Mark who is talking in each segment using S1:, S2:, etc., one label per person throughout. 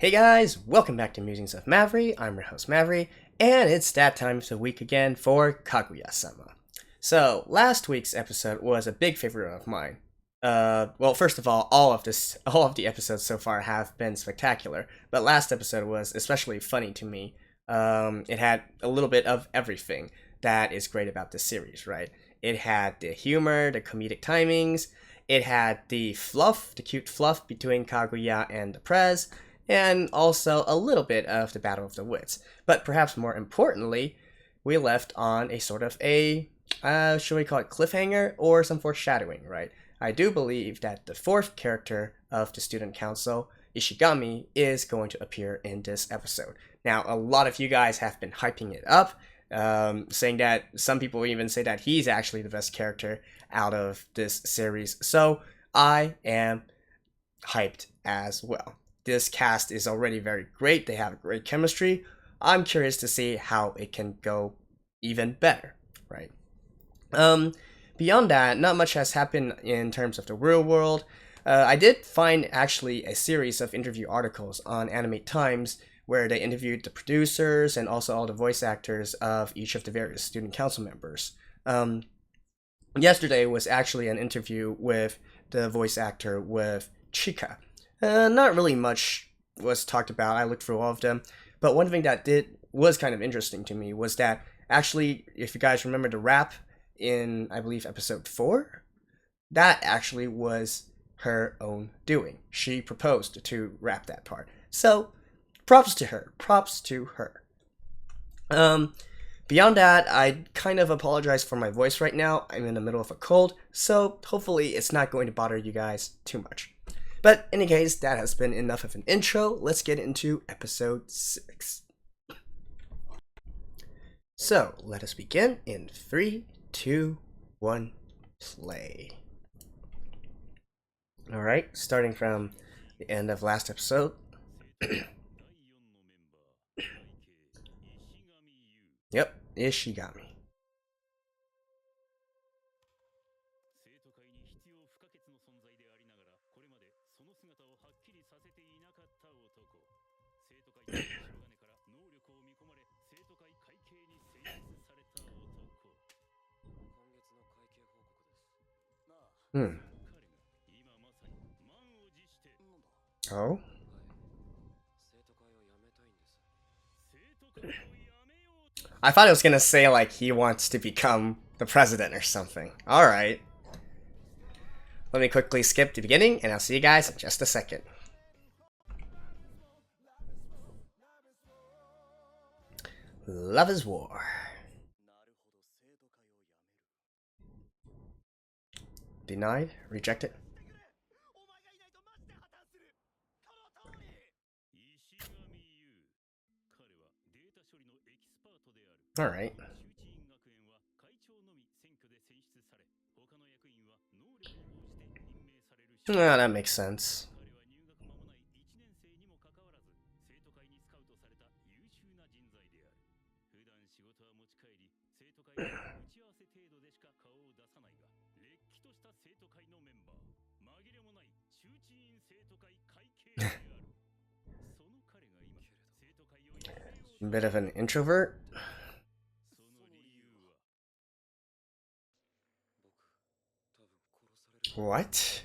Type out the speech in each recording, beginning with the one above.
S1: Hey guys, welcome back to Musings of Mavri. I'm your host Mavri, and it's that time of the week again for Kaguya-sama. So, last week's episode was a big favorite of mine. Well, first of all of the episodes so far have been spectacular, but last episode was especially funny to me. It had a little bit of everything that is great about this series, right? It had the humor, the comedic timings, it had the fluff, the cute fluff between Kaguya and the Prez, and also a little bit of the Battle of the Wits. But perhaps more importantly, we left on a sort of a, should we call it cliffhanger, or some foreshadowing, right? I do believe that the fourth character of the student council, Ishigami, is going to appear in this episode. Now, a lot of you guys have been hyping it up, saying that some people even say that he's actually the best character out of this series. So I am hyped as well. This cast is already very great. They have great chemistry. I'm curious to see how it can go even better, right? Beyond that, not much has happened in terms of the real world. I did find actually a series of interview articles on Animate Times where they interviewed the producers and also all the voice actors of each of the various student council members. Yesterday was actually an interview with the voice actor with Chika. Not really much was talked about. I looked through all of them, but one thing that was kind of interesting to me was that actually, if you guys remember the rap in, I believe, episode 4, that actually was her own doing. She proposed to rap that part. So, props to her. Props to her. Beyond that, I kind of apologize for my voice right now. I'm in the middle of a cold, so hopefully it's not going to bother you guys too much. But in any case, that has been enough of an intro. Let's get into episode 6. So, let us begin in 3, 2, 1, play. Alright, starting from the end of last episode. Yep, Ishigami. Oh? I thought it was gonna say, like, he wants to become the president or something. Alright. Let me quickly skip the beginning, and I'll see you guys in just a second. Love is war. Denied? Rejected? Alright. Oh, that makes sense. Bit of an introvert. What?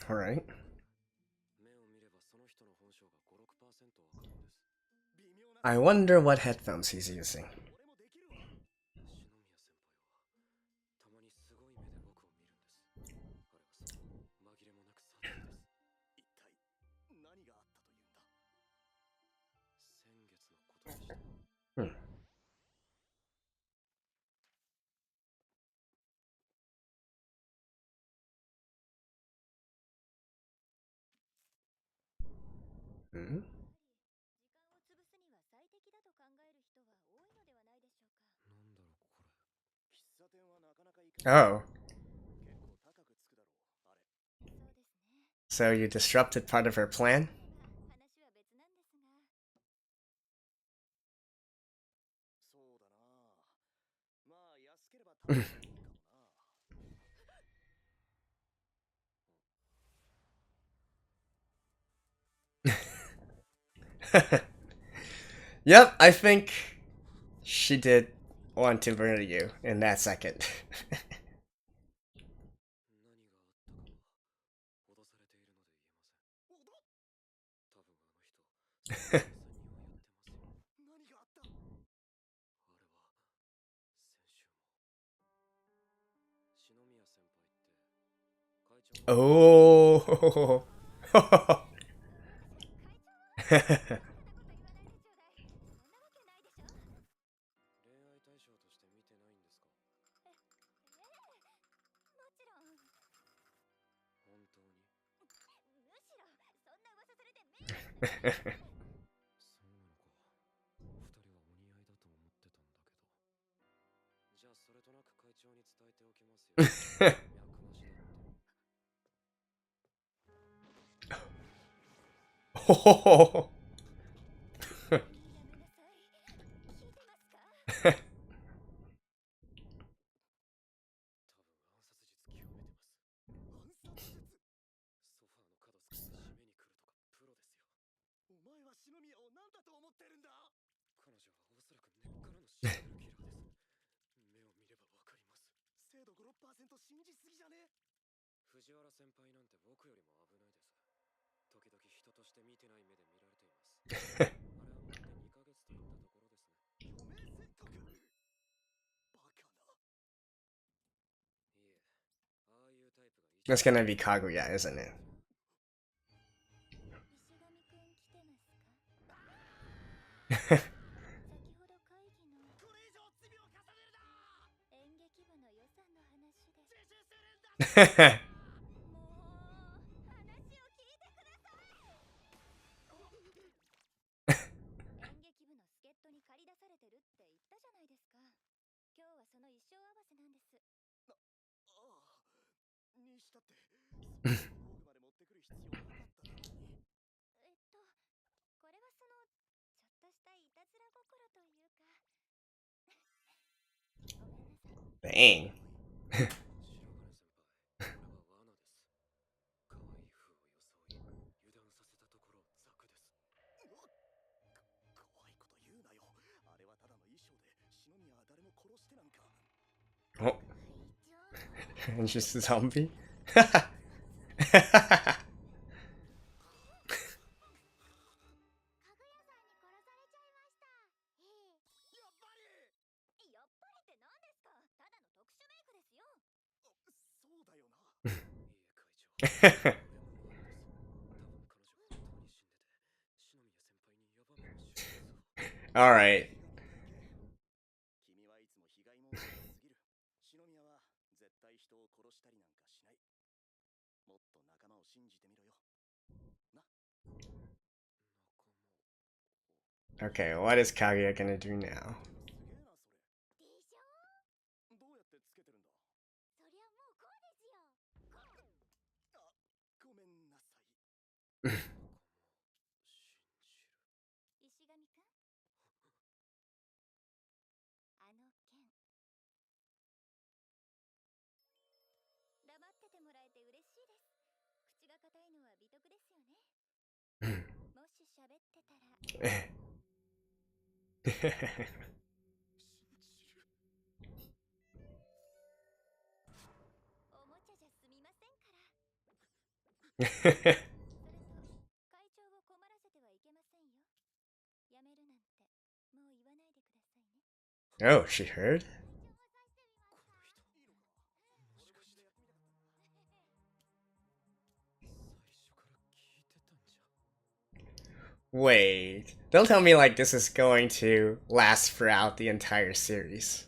S1: Alright. I wonder what headphones he's using. Hmm?
S2: 時間を潰すには最適だと考える人は多いのではないでしょうか。なんだろう
S1: Oh. So you disrupted part of her plan? Yep, I think she did want to murder you in that second. Oh. Oh. That's gonna be Kaguya, isn't it? Dang. Oh. And just a zombie? Alright. Okay, what is Kaguya gonna do now? Oh, she heard? Wait, don't tell me like this is going to last throughout the entire series.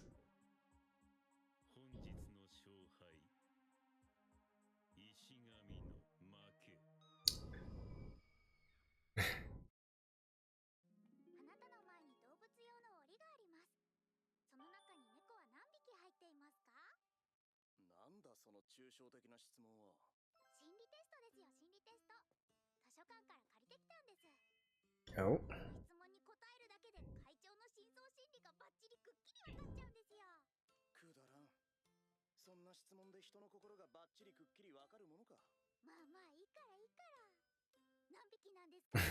S2: その抽象的な質問は。
S3: 心理テストですよ、心理テスト。図書館から借りてきたんです。
S1: Oh.
S3: 質問に答えるだけで会長の深層心理がバッチリくっきりわかっちゃうんですよ。
S2: くだらん。そんな質問で人の心がバッチリくっきりわかるものか。
S3: まあまあいいからいいから。何匹なんですか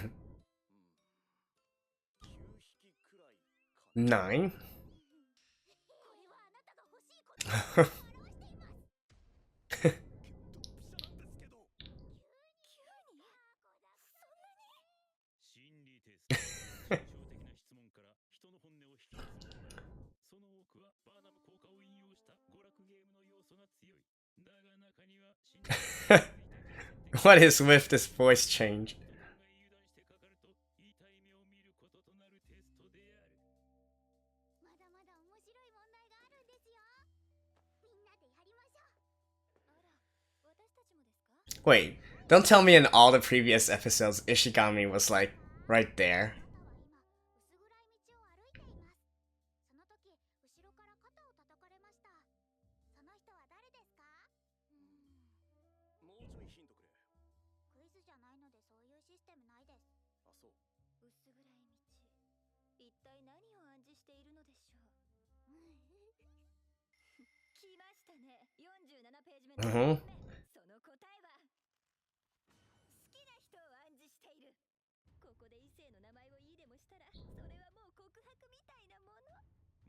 S3: ？9
S2: 匹くらいかな。
S1: 9?
S3: これはあなたが欲しいことを表しています。
S2: ピシャなんですけど。
S3: 急に
S4: 心理テスト。抽象的な質問から人の本音を引き出す。その多くはバーナム効果を引用した娯楽ゲームの要素が強い。だが中には心理
S1: What is with this voice change?
S4: 油断してかかると痛い目を見ることとなるテストである。
S3: まだまだ面白い問題があるんですよ。みんなでやりましょう。あら、私たちもですか？
S1: Wait, don't tell me in all the previous episodes Ishigami was like right there.
S3: あなたは今薄暗い道を歩いています。その時、後ろから肩を叩かれました。その人は誰ですか？
S2: もうちょいヒントくれ。
S3: クイズじゃないのでそういうシステムないです。
S2: あ、そう。
S3: 薄暗い道。一体何を暗示しているのでしょう。来ましたね。47ページ目のその答えは好きな人を暗示している。ここで異性の名前をいいでもしたら、それはもう告白みたいなもの。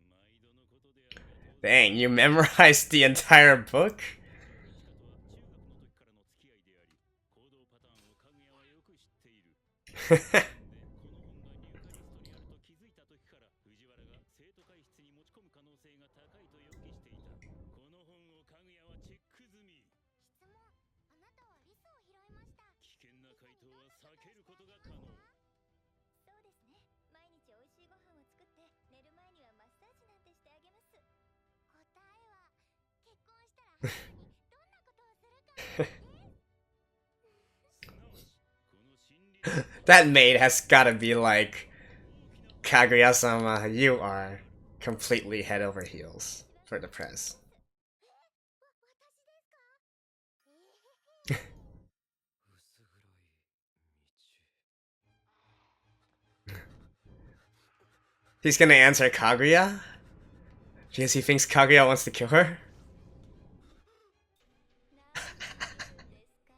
S4: 毎度のことであるが。
S1: Dang, you memorized the entire book?
S4: 中学の時からの付き合いであり、行動パターンをかぐやはよく知っている。で、この本が入荷リストにあると気づいた時から藤原が生徒会室に持ち込む可能性が高いと予期していた。この本をかぐやはチェック済み。
S3: 質問、あなたはリスを拾いました。
S4: 危険な回答は避けることが可能。
S3: そうですね。毎日おいしいご飯を作って寝る前にはマッサージなんてしてあげます。答えは結婚したら母にどんなことをするかです。
S4: すなわち、この心理
S1: That maid has gotta be like, Kaguya-sama, you are completely head over heels for the press.
S3: 私ですか？
S2: 薄暗い道。
S1: He's gonna answer Kaguya? Because he thinks Kaguya wants to kill her?
S3: 何ですか？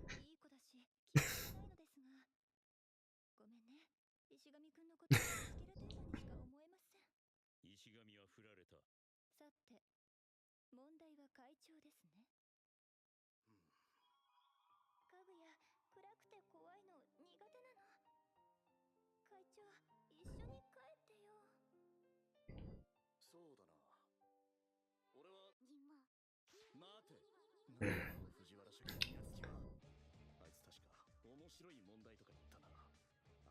S3: 石神くん。
S2: 僕は篠宮先輩。
S3: いい子だし、気にしないのですが。ごめんね。石神くんのことはスケルテーマにしか思えません。
S4: 石神は振られた。
S3: さて、問題は会長ですね。かぐや、暗くて怖いの苦手なの。会長、一緒に帰ってよ。
S2: そうだな。俺は。
S3: 今。
S2: 待て。なんだ藤原主義のやつきは。あいつ確か面白い問題とか言ったな。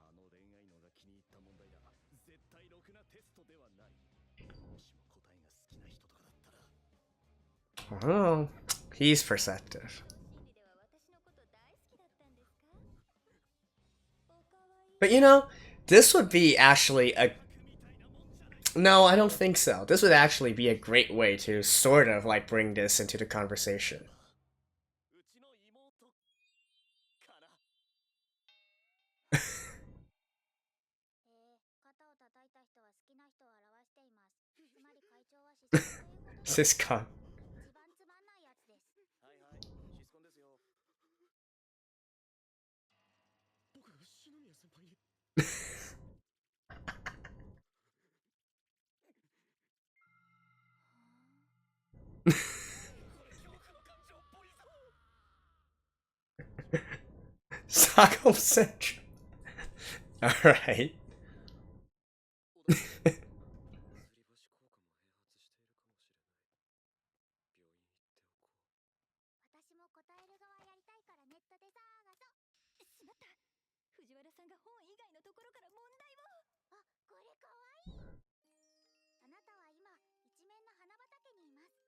S2: あの恋愛のが気に入った問題だ。絶対ろくなテストではない。もしも答えが好きな人とかだったら。
S1: Oh, he's perceptive.
S3: 心理では私のこと大好きだったんですか？おかわいい。
S1: But you know, this would be actually a... No, I don't think so. This would actually be a great way to sort of like bring this into the conversation.
S2: うちの妹かな。
S3: 肩を叩いた人は好きな人を表しています。つまり会長はシスコンということです。
S1: Siscon.
S3: 一番つまんないやつです。
S2: はいはい、シスコンですよ。僕が篠宮先輩に。
S1: Sago Central. Alright.
S3: 私も答える側やりたいからネットで探そう。しまった。藤原さんが本以外のところから問題を。あ、これかわいい。あなたは今一面の花畑にいます。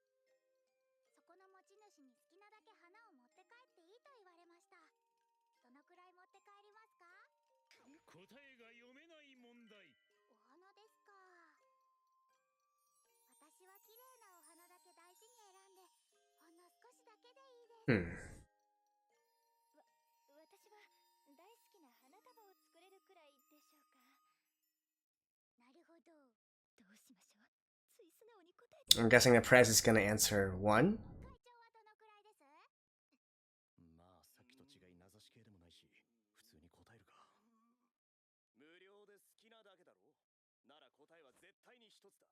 S3: そこの持ち主に好きなだけ花を持って帰っていいと言われました。どのくらい持って帰りますか？
S4: 答えが読めない問題。
S3: お花ですか。私は綺麗なお花だけ大事に選んで、ほんの少しだけでいいです。私は大好きな花束を作れるくらいでしょうか。なるほど。どうしましょう。つい素直に答えて。
S1: I'm guessing the Prez is gonna answer 1.
S3: 会長はどのくらいです？
S2: まあさっきと違い名指し系でもないし、普通に答えるか。無料で好きなだけだろ。なら答えは絶対に一つだ。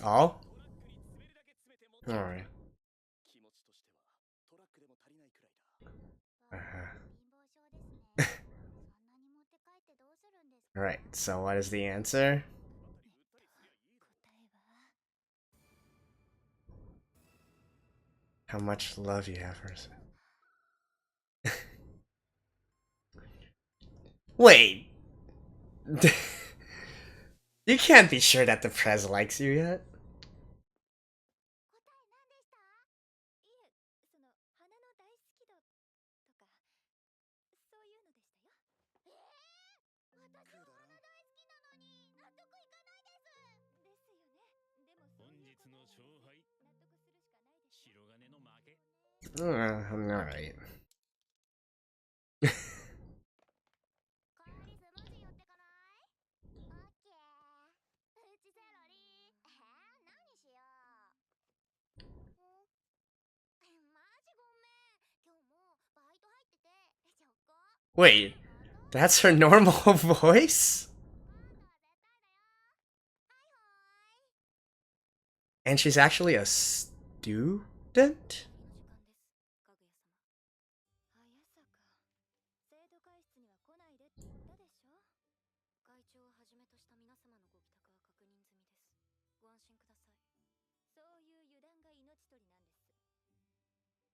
S1: All?
S2: トラックに詰めるだけ詰めて持って
S1: Alright.
S2: 気持ちとしてはトラックでも足りないくらいだ。
S3: 貧乏症ですね。そんなに持って帰ってどうするんですか？
S1: Alright, so what is the answer?
S3: 答えは
S1: How much love you have for us. Wait! You can't be sure that the Prez likes you yet?
S3: 答え何でした？いえ、その花の大好き度とかそういうのでしたよ。私は花大好きなのに納得いかないです。ですよね。でもそういう答え
S4: 本日の勝敗、
S3: 納得するしかないですよ。
S4: 白金の負け。
S1: Alright.
S3: 帰りスムージー寄ってかない？オッケー。うちセロリ。何しよう。マジごめん。今日もバイト入ってて、チョコ。
S1: Wait, that's her normal voice?
S3: 今度は絶対だよ。はいはい。
S1: And she's actually a student?
S3: 時間です、かぐや様。早坂。生徒会室には来ないでって言ったでしょ。会長をはじめとした皆様のご帰宅は確認済みです。ご安心ください。そういう油断が命取りなんです。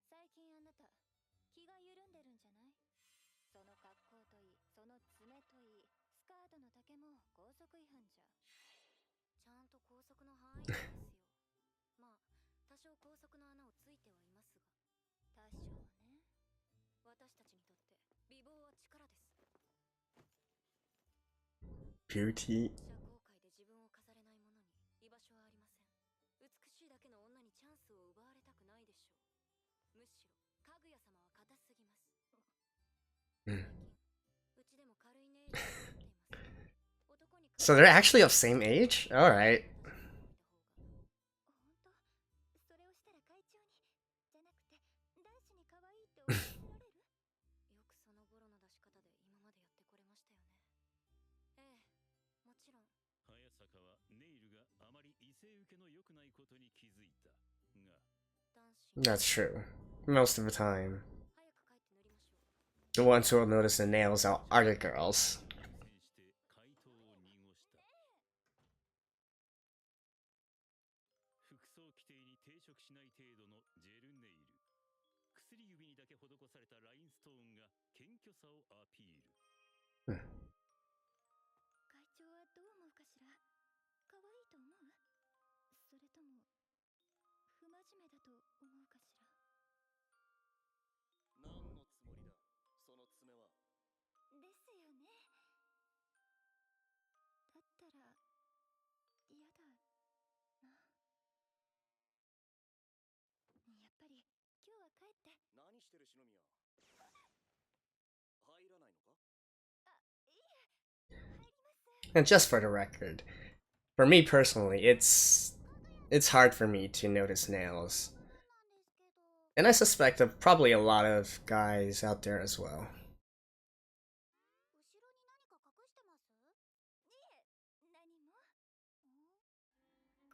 S3: 最近あなた、気が緩んでるんじゃない？その格好といい、その爪といい、スカートの丈も校則違反じゃ。ちゃんと校則の範囲内ですよ。まあ、多少校則の穴をついてはいますが。多少ね。私たちにとって美貌は力です。
S1: Beauty?
S3: 社交界で自分を飾れない者に居場所はありません。美しいだけの女にチャンスを奪われたくないでしょう。むしろかぐや様は硬すぎます。最近うちでも軽いネイルを持っています。男に
S1: So they're actually of same age? Alright.
S3: 本当？それをしたら会長にじゃなくて男子に可愛いって思わせられる？よくその頃の出し方で今までやってこれましたよね。ええ、もちろん。
S4: 早坂はネイルがあまり異性受けの良くないことに気づいたが、
S3: 男子
S1: That's true. Most of the time.
S3: 早く帰って塗りましょう。
S1: The ones who will notice the nails are the girls.
S4: 優先して回答を濁した。服装規定に抵触しない程度のジェルネイル。薬指にだけ施されたラインストーンが謙虚さをアピール。
S3: 会長はどう思うかしら？可愛いと思う？それとも不真面目だと思うかしら？
S2: 何のつもりだ、その爪は。
S3: ですよね。だったら嫌だな。やっぱり今日は帰って。
S2: 何してる篠宮。入らないのか？
S3: あ、いえ、入ります。
S1: And just for the record, for me personally, it's hard for me to notice nails.
S3: そうなんですけど。
S1: And I suspect of probably a lot of guys out there as well.
S3: 後ろに何か隠してます？いえ、何も。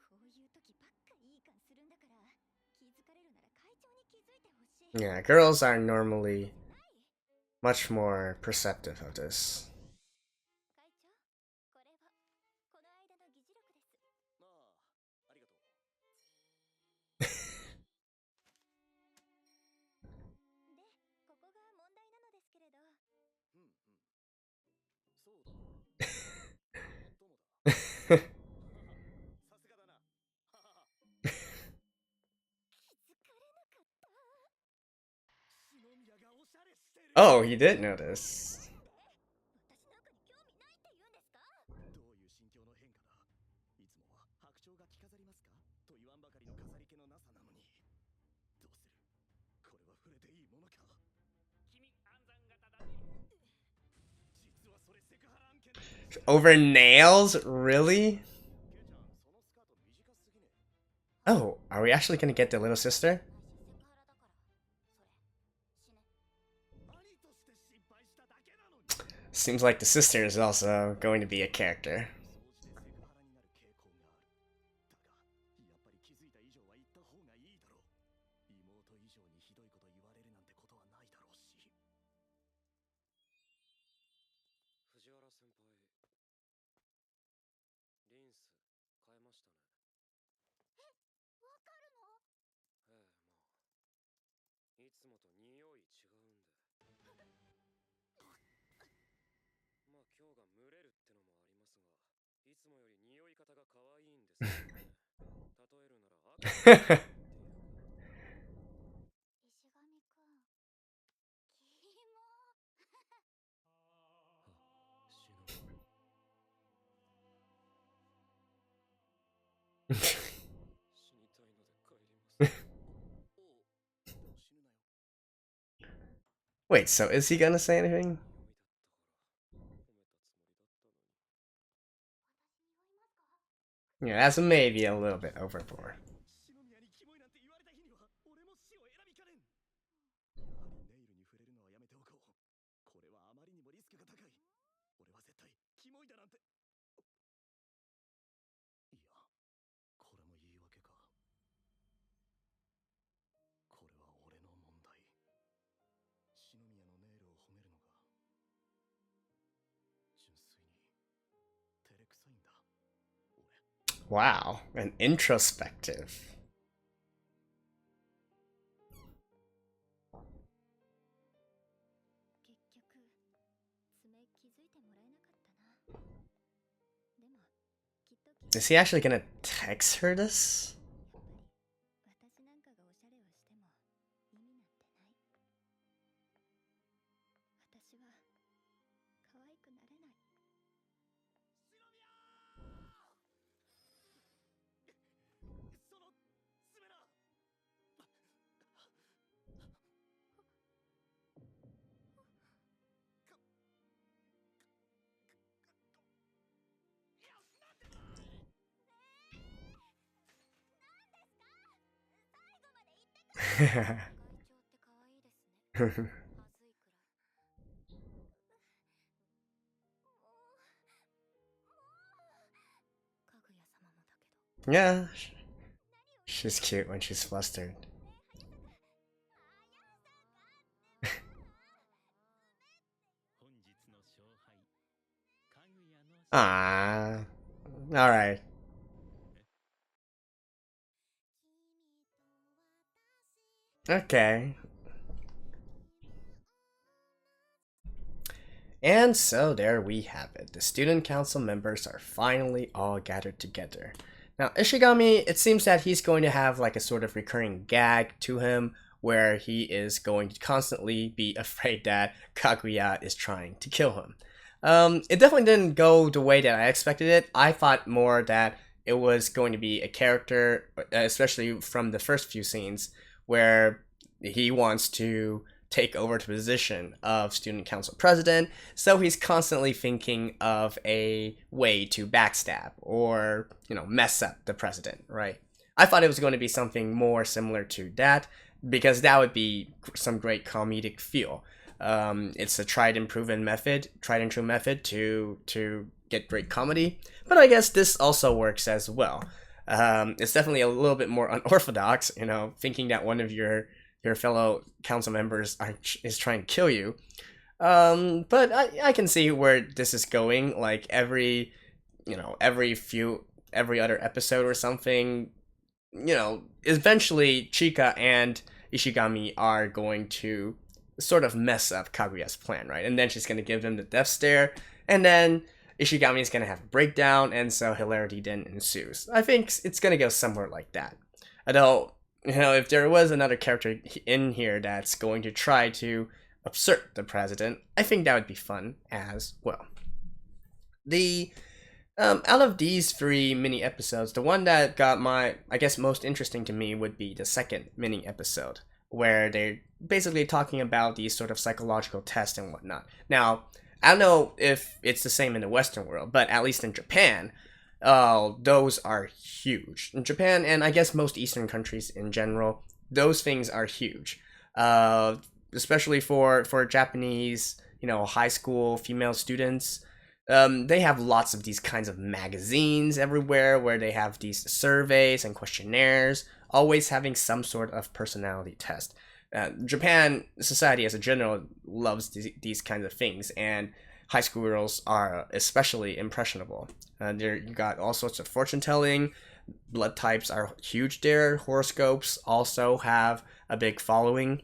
S3: こういう時ばっかいい感するんだから、気づかれるなら会長に気づいてほしい。
S1: Yeah, girls are normally much more perceptive of this.
S3: 会長、これはこの間の議事録です。
S2: まあ、ありがとう。
S3: で、ここが問題なのですけれど。
S2: うんうん。そうだ。友だ。さすがだな。ははは。
S3: 気づかれなかった。
S2: 篠宮がおしゃれしてる。
S1: Oh, he did notice.
S3: 私なんかに興味
S1: Over nails? Really? Oh, are we actually gonna get the little sister? Seems like the sister is also going to be a character. Wait, so is he gonna say anything? Yeah, that's maybe a little bit overboard. Wow, an introspective. Is he actually gonna text her this? Yeah, she's cute when she's flustered. Ah, all right. Okay. And so there we have it. The student council members are finally all gathered together. Now, Ishigami, it seems that he's going to have like a sort of recurring gag to him where he is going to constantly be afraid that Kaguya is trying to kill him. It definitely didn't go the way that I expected it. I thought more that it was going to be a character, especially from the first few scenes, where he wants to take over the position of student council president, so he's constantly thinking of a way to backstab or, mess up the president, right? I thought it was going to be something more similar to that, because that would be some great comedic feel. It's a tried and true method to get great comedy, but I guess this also works as well. It's definitely a little bit more unorthodox, thinking that one of your fellow council members is trying to kill you. But I can see where this is going. Like every other episode or something, eventually Chika and Ishigami are going to sort of mess up Kaguya's plan, right? And then she's going to give him the death stare, and then Ishigami is going to have a breakdown, and so hilarity then ensues. I think it's going to go somewhere like that. Although, if there was another character in here that's going to try to usurp the president, I think that would be fun as well. The out of these 3 mini episodes, the one that got most interesting to me would be the second mini episode, where they're basically talking about these sort of psychological tests and whatnot. Now, I don't know if it's the same in the Western world, but at least in Japan, those are huge. In Japan, and I guess most Eastern countries in general, those things are huge. Especially for Japanese, high school female students. They have lots of these kinds of magazines everywhere where they have these surveys and questionnaires, always having some sort of personality test. Japan society as a general loves these kinds of things, and high school girls are especially impressionable. You got all sorts of fortune telling. Blood types are huge there. Horoscopes also have a big following.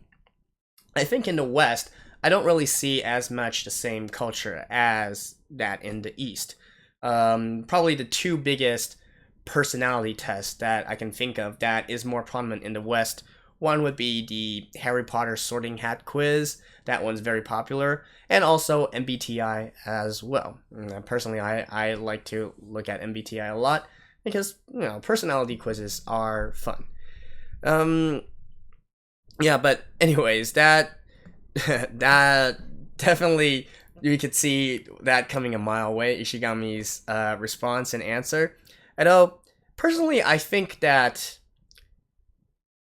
S1: I think in the West, I don't really see as much the same culture as that in the East. Probably the two biggest personality tests that I can think of that is more prominent in the West. One would be the Harry Potter Sorting Hat quiz. That one's very popular. And also MBTI as well. Personally, I like to look at MBTI a lot because, personality quizzes are fun. Yeah, but anyways, that definitely, you could see that coming a mile away, Ishigami's response and answer. Although, personally, I think that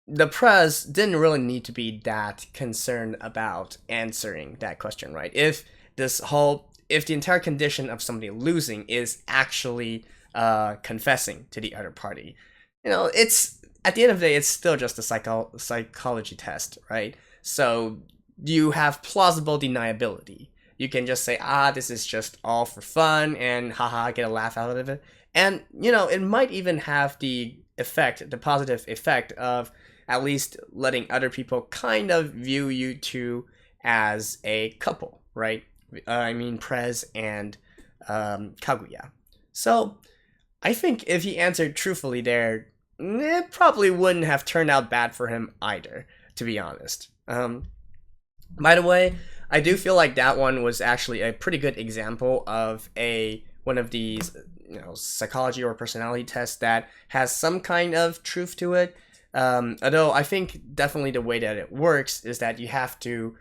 S1: the press didn't really need to be that concerned about answering that question, right? If the entire condition of somebody losing is actually confessing to the other party, it's, at the end of the day, it's still just a psychology test, right? So you have plausible deniability. You can just say, this is just all for fun, and haha, get a laugh out of it. And, it might even have the positive effect of at least letting other people kind of view you two as a couple, right? I mean, Prez and Kaguya. So, I think if he answered truthfully there, it probably wouldn't have turned out bad for him either, to be honest. By the way, I do feel like that one was actually a pretty good example of one of these, psychology or personality tests that has some kind of truth to it. Although I think definitely the way that it works is that you have to,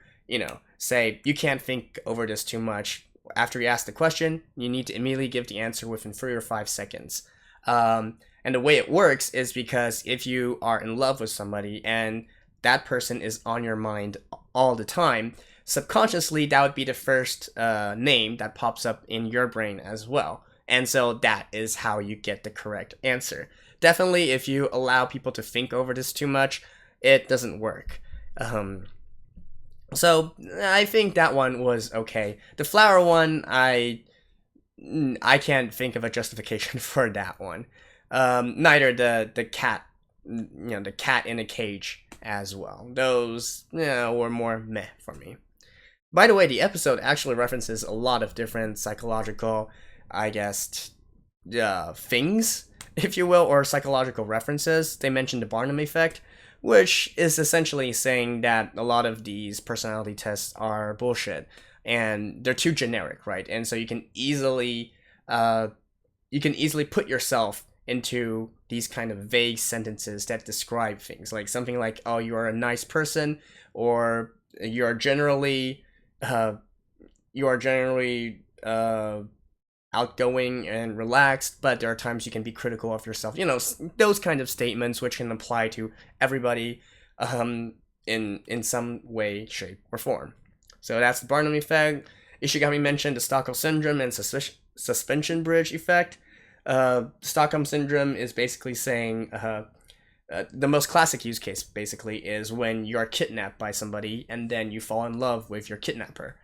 S1: say you can't think over this too much. After you ask the question, you need to immediately give the answer within 3 or 5 seconds. And the way it works is because if you are in love with somebody and that person is on your mind all the time, subconsciously that would be the first name that pops up in your brain as well. And so that is how you get the correct answer. Definitely, if you allow people to think over this too much, it doesn't work. So I think that one was okay. The flower one, I can't think of a justification for that one. Neither the cat, the cat in a cage as well. Those, were more meh for me. By the way, the episode actually references a lot of different psychological, I guess, things, if you will, or psychological references. They mentioned the Barnum effect, which is essentially saying that a lot of these personality tests are bullshit and they're too generic, right? And so you can easily put yourself into these kind of vague sentences that describe things, like something like, "Oh, you are a nice person," or "You are generally outgoing and relaxed, but there are times you can be critical of yourself." Those kind of statements which can apply to everybody in some way, shape, or form. So that's the Barnum effect. Ishigami mentioned the Stockholm Syndrome and suspension bridge effect. Stockholm Syndrome is basically saying the most classic use case basically is when you're kidnapped by somebody and then you fall in love with your kidnapper.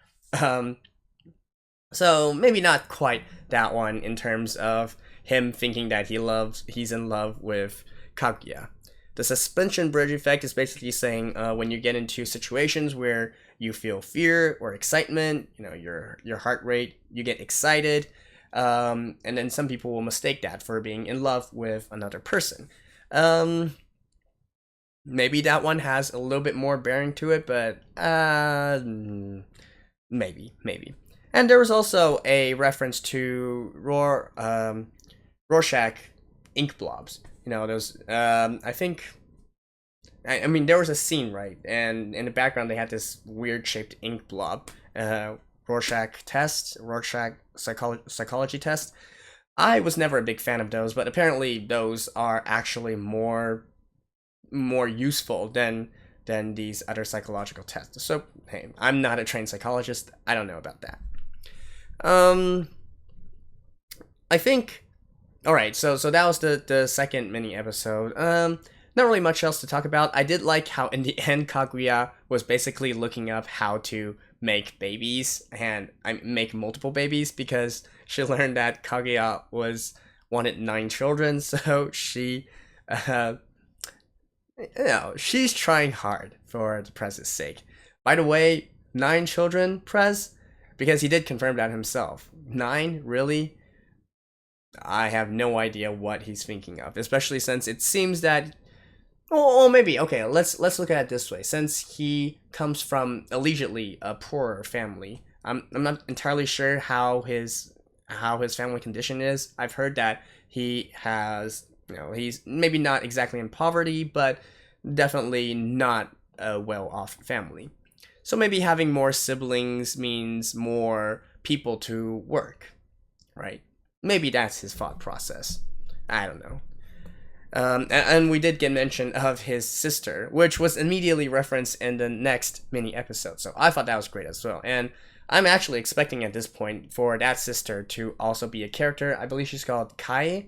S1: So maybe not quite that one in terms of him thinking that he's in love with Kaguya. The suspension bridge effect is basically saying when you get into situations where you feel fear or excitement, your heart rate, you get excited, and then some people will mistake that for being in love with another person. Maybe that one has a little bit more bearing to it, but maybe. And there was also a reference to Rorschach ink blobs. Those, I think, I mean, there was a scene, right? And in the background, they had this weird shaped ink blob, Rorschach test, Rorschach psychology test. I was never a big fan of those, but apparently those are actually more useful than these other psychological tests. So hey, I'm not a trained psychologist. I don't know about that. I think. All right, so that was the second mini episode. Not really much else to talk about. I did like how in the end Kaguya was basically looking up how to make babies and make multiple babies because she learned that Kaguya wanted 9 children, so she, she's trying hard for the Prez's sake. By the way, 9 children, Prez, because he did confirm that himself. 9, really? I have no idea what he's thinking of, especially since it seems that. Oh, maybe. Okay, let's look at it this way. Since he comes from allegedly a poorer family, I'm not entirely sure how his family condition is. I've heard that he has, he's maybe not exactly in poverty, but definitely not a well-off family. So maybe having more siblings means more people to work, right? Maybe that's his thought process. I don't know. And we did get mention of his sister, which was immediately referenced in the next mini episode. So I thought that was great as well. And I'm actually expecting at this point for that sister to also be a character. I believe she's called Kai.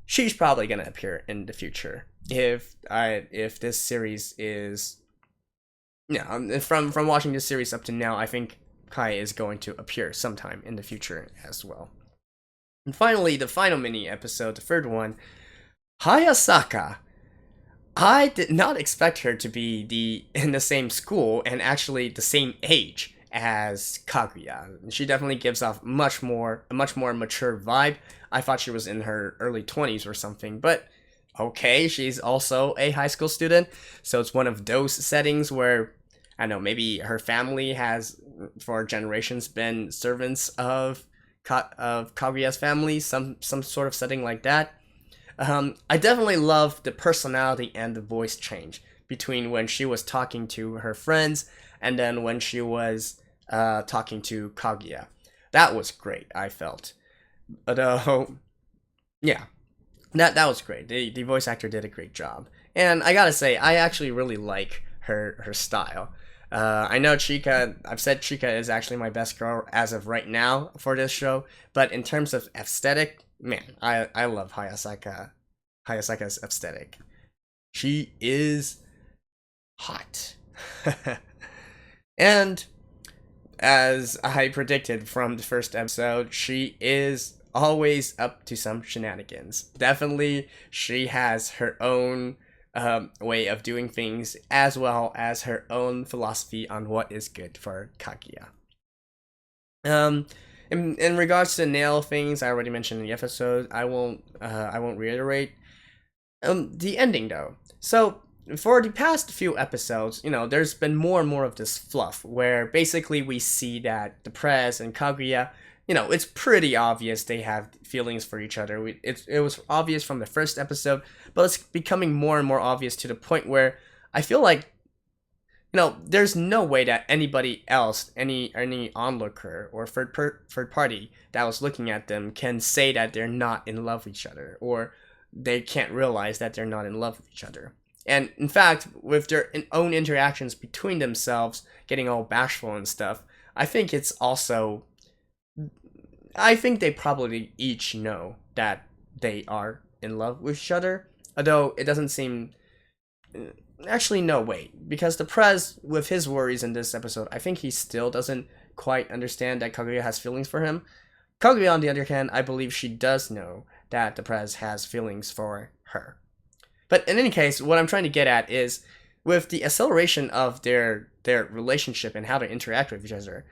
S1: She's probably gonna appear in the future if this series is. Yeah, from watching this series up to now, I think Kai is going to appear sometime in the future as well. And finally, the final mini episode, the third one. Hayasaka. I did not expect her to be in the same school and actually the same age as Kaguya. She definitely gives off a much more mature vibe. I thought she was in her early 20s or something, but okay, she's also a high school student, so it's one of those settings where I don't know, maybe her family has for generations been servants of Kaguya's family, some sort of setting like that. I definitely love the personality and the voice change between when she was talking to her friends and then when she was talking to Kaguya. That was great, I felt. Although, yeah, that was great. The voice actor did a great job. And I gotta say, I actually really like her style. I know Chika, I've said Chika is actually my best girl as of right now for this show, but in terms of aesthetic, man, I love Hayasaka's aesthetic. She is hot. And as I predicted from the first episode, she is always up to some shenanigans. Definitely, she has her own way of doing things, as well as her own philosophy on what is good for Kaguya. In regards to nail things, I already mentioned in the episode. I won't reiterate. The ending though. So for the past few episodes, there's been more and more of this fluff where basically we see that the Prez and Kaguya, it's pretty obvious they have feelings for each other. It was obvious from the first episode, but it's becoming more and more obvious to the point where I feel like, there's no way that anybody else, any onlooker or third party that was looking at them can say that they're not in love with each other, or they can't realize that they're not in love with each other. And in fact, with their own interactions between themselves, getting all bashful and stuff, I think they probably each know that they are in love with each other. Although it doesn't seem. Actually, no, wait. Because the Prez, with his worries in this episode, I think he still doesn't quite understand that Kaguya has feelings for him. Kaguya, on the other hand, I believe she does know that the Prez has feelings for her. But in any case, what I'm trying to get at is, with the acceleration of their relationship and how they interact with each other,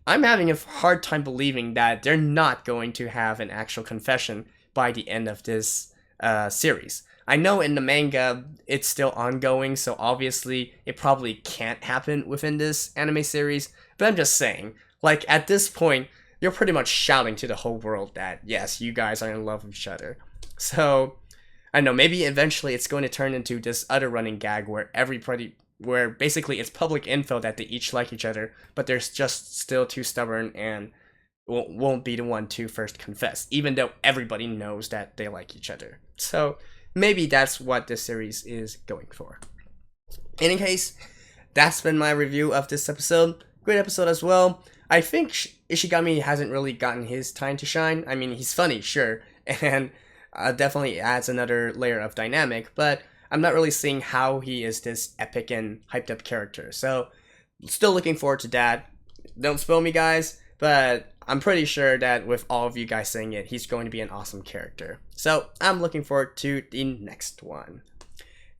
S1: I'm having a hard time believing that they're not going to have an actual confession by the end of this series. I know in the manga it's still ongoing, so obviously it probably can't happen within this anime series, but I'm just saying, like, at this point, you're pretty much shouting to the whole world that, yes, you guys are in love with each other. So, I don't know, maybe eventually it's going to turn into this other running gag where everybody where basically it's public info that they each like each other, but they're just still too stubborn and won't be the one to first confess, even though everybody knows that they like each other. So maybe that's what this series is going for. In any case, that's been my review of this episode. Great episode as well. I think Ishigami hasn't really gotten his time to shine. I mean, he's funny, sure, and definitely adds another layer of dynamic, but I'm not really seeing how he is this epic and hyped up character. So, still looking forward to that. Don't spoil me, guys, but I'm pretty sure that with all of you guys saying it, he's going to be an awesome character. So, I'm looking forward to the next one.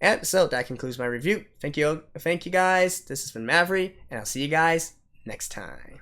S1: And so, that concludes my review. Thank you guys. This has been Maverick, and I'll see you guys next time.